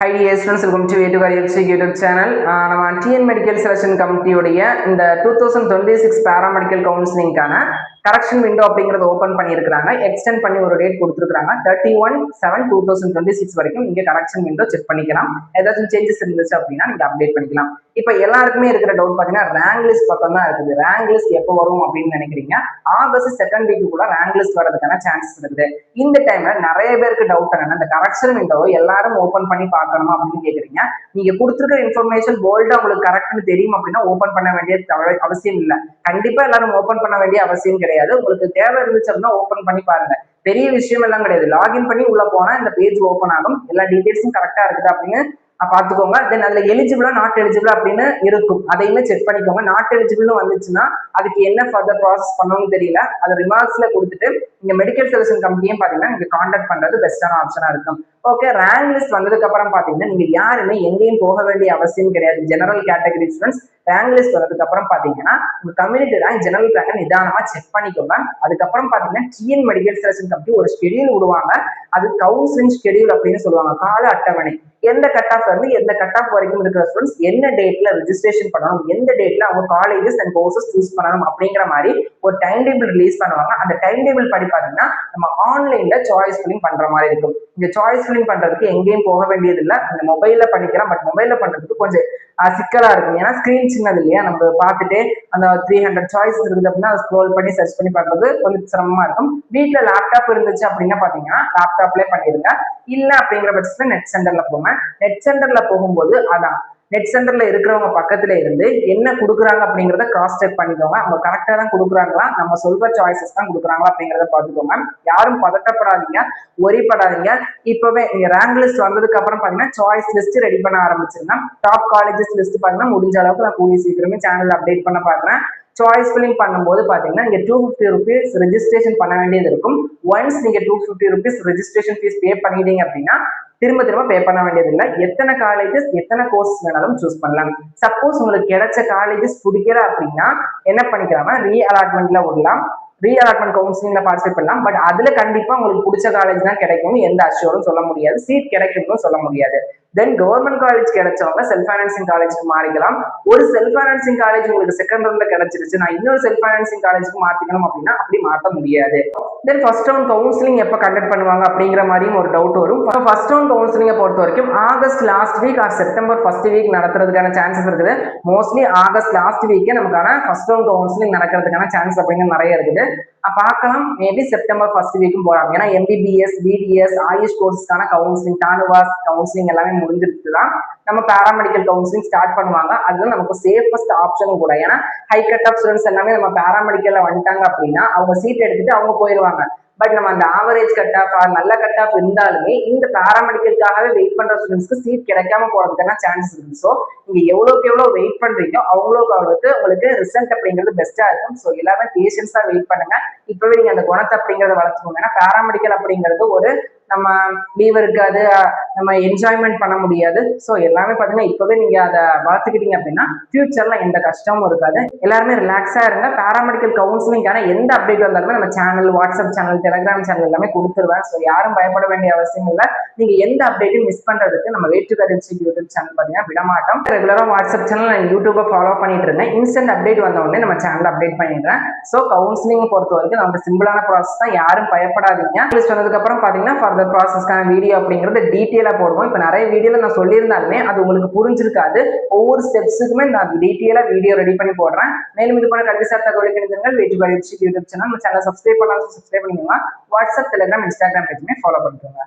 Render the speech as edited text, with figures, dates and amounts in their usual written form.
Hi dear students, welcome to Way to Career YouTube channel. நம்ம TN Medical Selection Committee உடைய இந்த 2026 Paramedical Counseling கான correction window அப்படிங்கறத open பண்ணியிருக்காங்க. Extend பண்ணி ஒரு டேட் கொடுத்திருக்காங்க. 31/7/2026 வரைக்கும் நீங்க கரெக்ஷன் விண்டோ செக் பண்ணிக்கலாம். ஏதாச்சும் சேஞ்சஸ் இருந்துச்சு அப்படின்னா நீங்க அப்டேட் பண்ணிக்கலாம். இப்போ எல்லாருக்குமே இருக்கிற டவுட் பாத்தீங்கன்னா ரேங்க் லிஸ்ட் பக்கம் தான் இருக்குது. ரேங்க் லிஸ்ட் எப்போ வரும் அப்படின்னு நினைக்கிறீங்க? ஆகஸ்ட் செகண்ட் வீக் கூட ரேங்க் லிஸ்ட் வரதுக்கான சான்சஸ் இருக்குது. இந்த டைம்ல நிறைய பேருக்கு டவுட் என்னன்னா இந்த கரெக்ஷன் விண்டோவை எல்லாரும் ஓபன் பண்ணி பார்க்கணுமா அப்படின்னு கேக்குறீங்க. நீங்க கொடுத்துருக்கிற இன்ஃபர்மேஷன் போல்டா உங்களுக்கு கரெக்ட்னு தெரியும் அப்படின்னா ஓபன் பண்ண வேண்டிய அவசியம் இல்லை. கண்டிப்பா எல்லாரும் ஓபன் பண்ண வேண்டிய அவசியம் கிடையாது. உங்களுக்கு தேவை இருந்துச்சு அப்படின்னா ஓபன் பண்ணி பாருங்க. பெரிய விஷயம் எல்லாம் கிடையாது. லாகின் பண்ணி உள்ள போனா இந்த பேஜ் ஓபன் ஆகும். எல்லா டீடைல்ஸும் கரெக்டா இருக்குது அப்படின்னு பாத்துக்கோங்க. தென் அதுல எலிஜிபிளா நாட் எலிஜிபிளா அப்படின்னு இருக்கும். அதையுமே செக் பண்ணிக்கோங்க. நாட் எலிஜிபிள்னு வந்துச்சுன்னா அதுக்கு என்ன ஃபர்தர் ப்ராசஸ் பண்ணணும்னு தெரியல. அதை ரிமார்க்ஸ்ல கொடுத்துட்டு நீங்க மெடிக்கல் செலக்ஷன் கம்பெனியும் பாத்தீங்கன்னா நீங்க கான்டாக்ட் பண்றது பெஸ்டான ஆப்ஷனா இருக்கும். ஓகே, ரேங்க் லிஸ்ட் வந்ததுக்கு அப்புறம் பாத்தீங்கன்னா நீங்க யாருமே எங்கேயும் போக வேண்டிய அவசியம் கிடையாது. General category students rank list வரதுக்கு அப்புறம் பாத்தீங்கன்னா உங்க கம்யூனிட்டி ரேங்க் ஜெனரல் ரேங்க் நிதானமா செக் பண்ணிக்கோங்க. அதுக்கப்புறம் பாத்தீங்கன்னா டிஎன் மெடிக்கல் செலக்ஷன் கம்பெனி ஒரு ஷெடியூல் விடுவாங்க. அது கவுன்சிலிங் ஷெடியூல் அப்படின்னு சொல்லுவாங்க. கால அட்டவணை எந்த கட் ஆஃப் இருந்து எந்த கட் ஆஃப் வரைக்கும் இருக்கிற ஸ்டூடெண்ட்ஸ் என்ன டேட்ல ரெஜிஸ்ட்ரேஷன் பண்ணணும், எந்த டேட்ல அவங்க காலேஜஸ் அண்ட் கோர்சஸ் சூஸ் பண்ணணும் அப்படிங்கிற மாதிரி ஒரு டைம் டேபிள் ரிலீஸ் பண்ணுவாங்க. அந்த டைம் டேபிள் படி பாத்தீங்கன்னா நம்ம ஆன்லைன்ல சாய்ஸ் ஃபில்லிங் பண்ற மாதிரி இருக்கும். இந்த சாய்ஸ் ஃபில்லிங் பண்றதுக்கு எங்கேயும் போக வேண்டியது இல்லை. அந்த மொபைல்ல பண்ணிக்கலாம். பட் மொபைல்ல பண்றதுக்கு கொஞ்சம் சிக்கலா இருக்கும். ஏன்னா ஸ்கிரீன் சின்னது இல்லையா, நம்ம பார்த்துட்டு அந்த 300 சாய்ஸ் இருக்குது அப்படின்னா அதை ஸ்க்ரோல் பண்ணி சர்ச் பண்ணி பண்றது கொஞ்சம் சிரமமா இருக்கும். வீட்டுல லேப்டாப் இருந்துச்சு அப்படின்னா பாத்தீங்கன்னா லேப்டாப்லேயே பண்ணிடுங்க. இல்ல அப்படிங்கிற பட்சத்துல நெட் சென்டர்ல போங்க. நெட் சென்டர்ல போகும்போது அதான் நெட் சென்டர்ல இருக்கிறவங்க பக்கத்துல இருந்து என்ன கொடுக்குறாங்க அப்படிங்கிறத கிராஸ் செக் பண்ணிக்கோங்க. அவங்க கரெக்டா தான் கொடுக்குறாங்களா, நம்ம சொல்ற சாய்ஸஸ் தான் கொடுக்குறாங்களா அப்படிங்கிறத பார்த்துக்கோங்க. யாரும் பதட்டப்படாதீங்க, ஒரிப்படாதீங்க. இப்பவே நீங்க ரேங்க் லிஸ்ட் வந்ததுக்கு அப்புறம் பாத்தீங்கன்னா சாய்ஸ் லிஸ்ட் ரெடி பண்ண ஆரம்பிச்சிருங்க. டாப் காலேஜஸ் லிஸ்ட் பாத்தீங்கன்னா முடிஞ்ச அளவுக்கு நான் கூடிய சீக்கிரமே சேனல் அப்டேட் பண்ண பாக்குறேன். சாய்ஸ் ஃபில்லிங் பண்ணும்போது பாத்தீங்கன்னா நீங்க 250 rupees ரெஜிஸ்ட்ரேஷன் பண்ண வேண்டியது இருக்கும். ஒன்ஸ் நீங்க 250 rupees ரெஜிஸ்ட்ரேஷன் ஃபீஸ் பே பண்ணிட்டீங்க அப்படின்னா திரும்ப திரும்ப பே பண்ண வேண்டியது இல்லை. எத்தனை காலேஜஸ் எத்தனை கோர்ஸ் வேணாலும் சூஸ் பண்ணலாம். சப்போஸ் உங்களுக்கு கிடைச்ச காலேஜஸ் பிடிக்கல அப்படின்னா என்ன பண்ணிக்கலாம், ரீ அலாட்மெண்ட்ல விடலாம். ரீ அலாட்மெண்ட் கவுன்சிலிங்ல பார்ட்டிசிபேட் பண்ணலாம். பட் அதுல கண்டிப்பா உங்களுக்கு பிடிச்ச காலேஜ் தான் கிடைக்கும்னு எந்த அஷ்யூரும் சொல்ல முடியாது. சீட் கிடைக்கும்னு சொல்ல முடியாது. தென் கவர்மெண்ட் காலேஜ் கிடைச்சவங்க செல்ஃப் ஃபைனான்சிங் காலேஜுக்கு மாறிக்கலாம். ஒரு செல்ஃப் ஃபைனான்சிங் காலேஜ் உங்களுக்கு செகண்ட் ரவுண்ட்ல கிடைச்சிருச்சு, நான் இன்னொரு செல்ஃப் ஃபைனான்சிங் காலேஜுக்கு மாத்திக்கணும் அப்படின்னா அப்படி மாற்ற முடியாது. தென் ஃபர்ஸ்ட் ரவுண்ட் கவுன்சிலிங் எப்போ கண்டக்ட் பண்ணுவாங்க அப்படிங்கிற மாதிரியும் ஒரு டவுட் வரும். ஃபர்ஸ்ட் ரவுண்ட் கவுன்சிலிங்கை பொறுத்த வரைக்கும் August last week or September first week நடத்துறதுக்கான சான்சஸ் இருக்குது. மோஸ்ட்லி ஆகஸ்ட் லாஸ்ட் வீக்கே நமக்கான ஃபர்ஸ்ட் ரவுண்ட் கவுன்சிலிங் நடக்கிறதுக்கான சான்ஸ் அப்படிங்கிற நிறைய இருக்குது. பார்க்கலாம், மேபி செப்டம்பர் ஃபர்ஸ்ட் வீக்கும் போகலாம். ஏன்னா எம்பிபிஎஸ், பிடிஎஸ், ஆயுஷ் கோர்ஸ்க்கான கவுன்சிலிங், டானுவாஸ் கவுன்சிலிங் எல்லாமே முடிஞ்சிருச்சுதான் நம்ம பேராமெடிக்கல் கவுன்சிலிங் ஸ்டார்ட் பண்ணுவாங்க. அதுதான் நமக்கு சேஃபஸ்ட் ஆப்ஷனும் கூட. ஏன்னா ஹை கட் ஆஃப் ஸ்டூடெண்ட்ஸ் எல்லாமே நம்ம பேராமெடிக்கல்ல வந்துட்டாங்க அப்படின்னா அவங்க சீட் எடுத்துட்டு அவங்க போயிடுவாங்க. பட் நம்ம அந்த ஆவரேஜ் கட் ஆஃப் நல்ல கட் ஆஃப் இருந்தாலுமே இந்த பேராமெடிக்கலுக்காகவே வெயிட் பண்ற ஸ்டூடெண்ட்ஸ்க்கு சீட் கிடைக்காம போறதுக்கான சான்சஸ் இருக்கு. ஸோ நீங்க எவ்வளவுக்கு எவ்வளவு வெயிட் பண்றீங்களோ அவ்வளவுக்கு உங்களுக்கு ரிசல்ட் அப்படிங்கிறது பெஸ்டா இருக்கும். ஸோ எல்லாமே பேஷன்ஸா வெயிட் பண்ணுங்க. இப்பவே நீங்க அந்த குணத்தை அப்படிங்கறத வளர்த்துக்கோங்க. ஏன்னா பேராமெடிக்கல் அப்படிங்கிறது ஒரு நம்ம லீவ் இருக்காது, நம்ம என்ஜாய்மெண்ட் பண்ண முடியாது. ஸோ எல்லாமே பாத்தீங்கன்னா இப்பவே நீங்க அதை வளர்த்துக்கிட்டீங்க அப்படின்னா ஃபியூச்சர்ல எந்த கஷ்டமும் இருக்காது. எல்லாருமே ரிலாக்ஸா இருங்க. பேராமெடிக்கல் கவுன்சிலிங்கான எந்த அப்டேட் வந்தாலுமே நம்ம channel, WhatsApp channel, Telegram channel எல்லாமே கொடுத்துருவேன். ஸோ யாரும் பயப்பட வேண்டிய அவசியம் இல்லை. நீங்க எந்த அப்டேட்டும் மிஸ் பண்றதுக்கு நம்ம Way to Career YouTube channel பாத்தீங்கன்னா விடமாட்டோம். ரெகுலரா வாட்ஸ்அப் சேனல் நான் யூடியூபை ஃபாலோ பண்ணிட்டு இருந்தேன். இன்ஸ்டன்ட் அப்டேட் வந்த உடனே நம்ம சேனல் அப்டேட் பண்ணிடுறேன். ஸோ கவுன்சிலிங் பொறுத்த வரைக்கும் நம்ம சிம்பிளான ப்ராசஸ் தான், யாரும் பயப்படாதீங்க. லிஸ்ட் வந்ததுக்கு அப்புறம் பாத்தீங்கன்னா ஃபர்தர் ப்ராசஸ்க்கான வீடியோ அப்படிங்கிறது டீட்டெயிலா போடுவோம். இப்போ நிறைய வீடியோல நான் சொல்லியிருந்தாலுமே அது உங்களுக்கு புரிஞ்சிருக்காது. ஒவ்வொரு ஸ்டெப்ஸுக்குமே நான் டீட்டெயிலா வீடியோ ரெடி பண்ணி போடுறேன். மேலும் இது போல கல்வி சார் தகவல் கிடைத்திருந்தால் Way to Career YouTube channel subscribe பண்ணாலும் சப்ஸ்கிரைப் பண்ணிக்கோங்க. வாட்ஸ்அப், டெலிகிராம், இன்ஸ்டாகிராம் பேஜுமே ஃபாலோ பண்ணிக்கோங்க.